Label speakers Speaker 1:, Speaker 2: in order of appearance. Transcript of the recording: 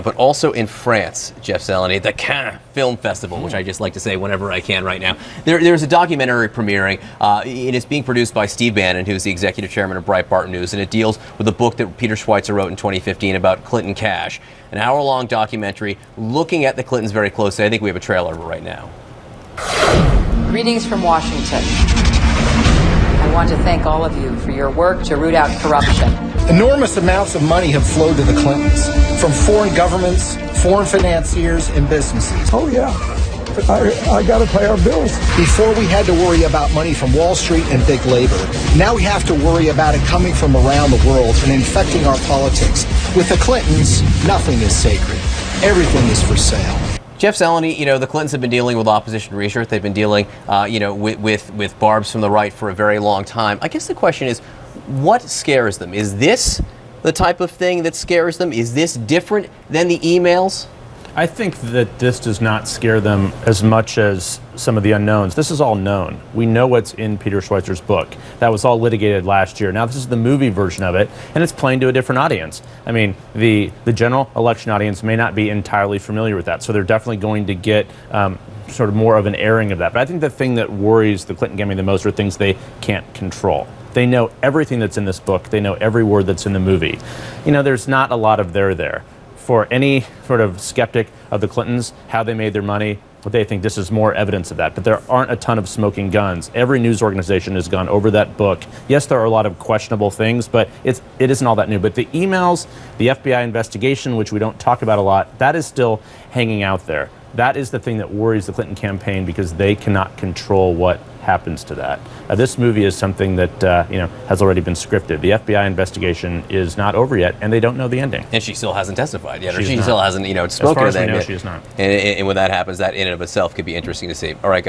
Speaker 1: But also in France, Jeff Zeleny, the Cannes Film Festival, which I just like to say whenever I can right now. There's a documentary premiering. It is being produced by Steve Bannon, who's the executive chairman of Breitbart News, and it deals with a book that Peter Schweizer wrote in 2015 about Clinton cash. An hour-long documentary looking at the Clintons very closely. I think we have a trailer right now.
Speaker 2: Greetings from Washington. I want to thank all of you for your work to root out corruption.
Speaker 3: Enormous amounts of money have flowed to the Clintons from foreign governments, foreign financiers, and businesses.
Speaker 4: Oh, yeah. I got to pay our bills.
Speaker 3: Before we had to worry about money from Wall Street and big labor. Now we have to worry about it coming from around the world and infecting our politics. With the Clintons, nothing is sacred. Everything is for sale.
Speaker 1: Jeff Zeleny, the Clintons have been dealing with opposition research. They've been dealing, with barbs from the right for a very long time. I guess the question is, what scares them? Is this the type of thing that scares them? Is this different than the emails?
Speaker 5: I think that this does not scare them as much as some of the unknowns. This is all known. We know what's in Peter Schweizer's book. That was all litigated last year. Now this is the movie version of it, and it's playing to a different audience. I mean, the general election audience may not be entirely familiar with that, so they're definitely going to get sort of more of an airing of that. But I think the thing that worries the Clinton campaign the most are things they can't control. They know everything that's in this book. They know every word that's in the movie. There's not a lot of there. For any sort of skeptic of the Clintons, how they made their money, they think this is more evidence of that. But there aren't a ton of smoking guns. Every news organization has gone over that book. Yes, there are a lot of questionable things, but it isn't all that new. But the emails, the FBI investigation, which we don't talk about a lot, that is still hanging out there. That is the thing that worries the Clinton campaign because they cannot control what happens to that. This movie is something that has already been scripted. The FBI investigation is not over yet, and they don't know the ending.
Speaker 1: And she still hasn't testified yet, or
Speaker 5: She's
Speaker 1: still
Speaker 5: not.
Speaker 1: hasn't spoken
Speaker 5: as far
Speaker 1: to
Speaker 5: as
Speaker 1: them
Speaker 5: we know,
Speaker 1: yet.
Speaker 5: she is not.
Speaker 1: And when that happens, that in and of itself could be interesting to see. All right, guys.